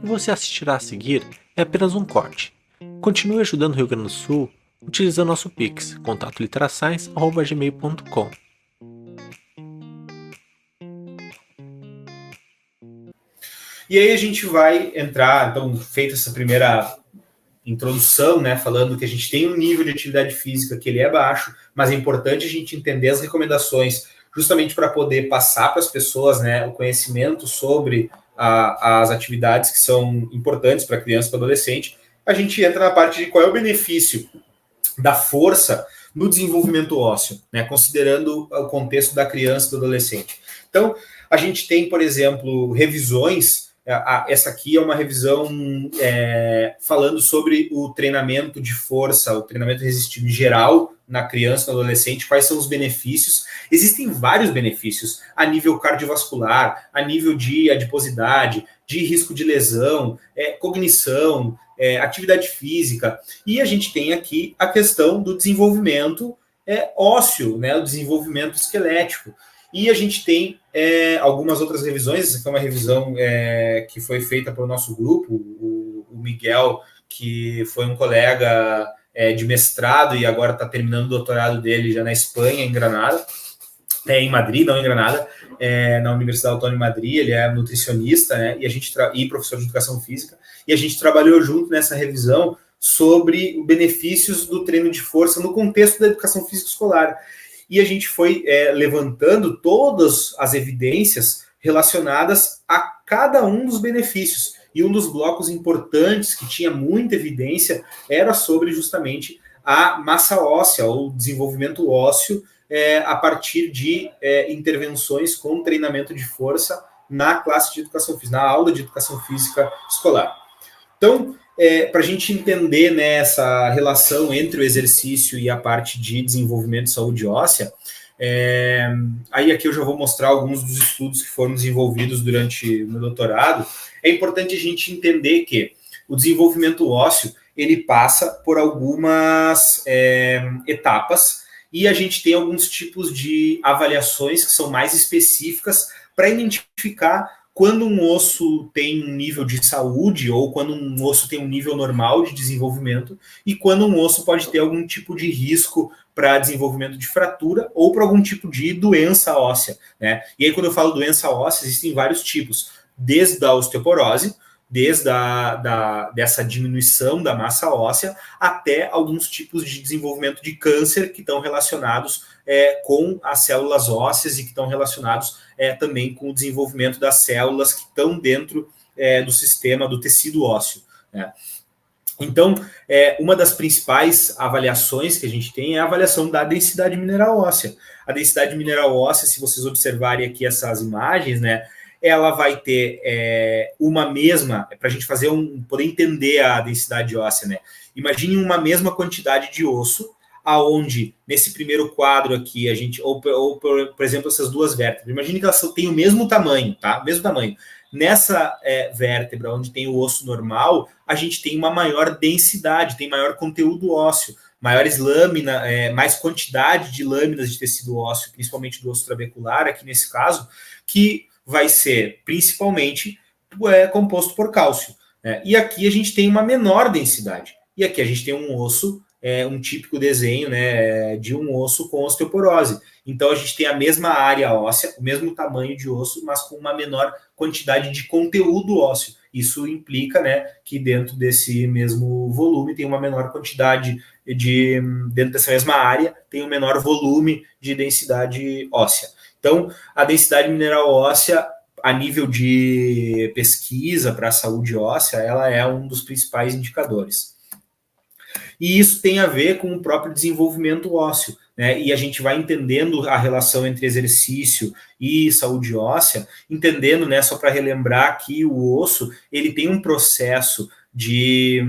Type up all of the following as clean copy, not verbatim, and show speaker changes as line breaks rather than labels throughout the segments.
e você assistirá a seguir é apenas um corte. Continue ajudando o Rio Grande do Sul utilizando nosso Pix, contatoliterascience@gmail.com.
E aí a gente vai entrar, então, feita essa primeira introdução, né, falando que a gente tem um nível de atividade física que ele é baixo, mas é importante a gente entender as recomendações justamente para poder passar para as pessoas, né, o conhecimento sobre as atividades que são importantes para criança e para adolescente. A gente entra na parte de qual é o benefício da força no desenvolvimento ósseo, né, considerando o contexto da criança e do adolescente. Então, a gente tem, por exemplo, revisões. Essa aqui é uma revisão falando sobre o treinamento de força, o treinamento resistivo em geral na criança e no adolescente, quais são os benefícios. Existem vários benefícios a nível cardiovascular, a nível de adiposidade, de risco de lesão, cognição, atividade física. E a gente tem aqui a questão do desenvolvimento ósseo, né, o desenvolvimento esquelético. E a gente tem algumas outras revisões. Essa aqui é uma revisão que foi feita pelo nosso grupo, o Miguel, que foi um colega de mestrado e agora está terminando o doutorado dele já na Espanha, em Granada, em Madrid, não em Granada, na Universidade Autônoma de Madrid. Ele é nutricionista, né, e professor de educação física, e a gente trabalhou junto nessa revisão sobre os benefícios do treino de força no contexto da educação física escolar. E a gente foi levantando todas as evidências relacionadas a cada um dos benefícios. E um dos blocos importantes que tinha muita evidência era sobre justamente a massa óssea, ou desenvolvimento ósseo, a partir de intervenções com treinamento de força na classe de educação física, na aula de educação física escolar. Então, para a gente entender, né, essa relação entre o exercício e a parte de desenvolvimento de saúde óssea, aí aqui eu já vou mostrar alguns dos estudos que foram desenvolvidos durante o meu doutorado. É importante a gente entender que o desenvolvimento ósseo ele passa por algumas etapas, e a gente tem alguns tipos de avaliações que são mais específicas para identificar quando um osso tem um nível de saúde, ou quando um osso tem um nível normal de desenvolvimento, e quando um osso pode ter algum tipo de risco para desenvolvimento de fratura ou para algum tipo de doença óssea, né? E aí, quando eu falo doença óssea, existem vários tipos, desde a osteoporose, desde dessa diminuição da massa óssea, até alguns tipos de desenvolvimento de câncer que estão relacionados com as células ósseas e que estão relacionados também com o desenvolvimento das células que estão dentro do sistema do tecido ósseo, né? Então, uma das principais avaliações que a gente tem é a avaliação da densidade mineral óssea. A densidade mineral óssea, se vocês observarem aqui essas imagens, né, ela vai ter uma mesma, para a gente poder entender a densidade óssea, né? Imagine uma mesma quantidade de osso, aonde nesse primeiro quadro aqui a gente, por exemplo, essas duas vértebras, imagine que elas têm o mesmo tamanho, tá? Mesmo tamanho. Nessa vértebra, onde tem o osso normal, a gente tem uma maior densidade, tem maior conteúdo ósseo, maiores lâminas, mais quantidade de lâminas de tecido ósseo, principalmente do osso trabecular, aqui nesse caso, que vai ser principalmente composto por cálcio, né? E aqui a gente tem uma menor densidade. E aqui a gente tem um osso, um típico desenho, né, de um osso com osteoporose. Então a gente tem a mesma área óssea, o mesmo tamanho de osso, mas com uma menor quantidade de conteúdo ósseo. Isso implica, né, que dentro desse mesmo volume tem uma menor quantidade dentro dessa mesma área, tem um menor volume de densidade óssea. Então, a densidade mineral óssea, a nível de pesquisa para a saúde óssea, ela é um dos principais indicadores. E isso tem a ver com o próprio desenvolvimento ósseo, né? E a gente vai entendendo a relação entre exercício e saúde óssea, entendendo, né, só para relembrar que o osso ele tem um processo de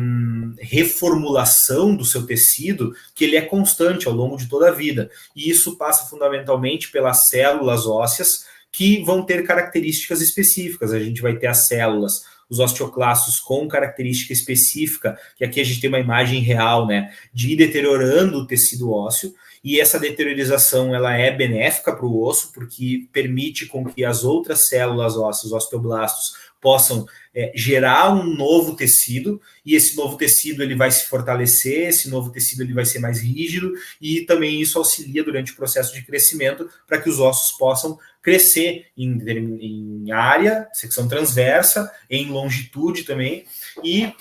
reformulação do seu tecido que ele é constante ao longo de toda a vida. E isso passa fundamentalmente pelas células ósseas, que vão ter características específicas. A gente vai ter as células, os osteoclastos com característica específica, que aqui a gente tem uma imagem real, né, de ir deteriorando o tecido ósseo, e essa deteriorização ela é benéfica para o osso, porque permite com que as outras células ósseas, os osteoblastos, possam gerar um novo tecido, e esse novo tecido ele vai se fortalecer, esse novo tecido ele vai ser mais rígido, e também isso auxilia durante o processo de crescimento para que os ossos possam crescer em área, secção transversa, em longitude também, e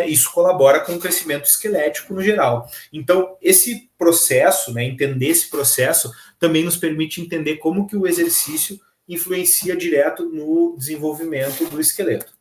isso colabora com o crescimento esquelético no geral. Então, esse processo, né, entender esse processo, também nos permite entender como que o exercício influencia direto no desenvolvimento do esqueleto.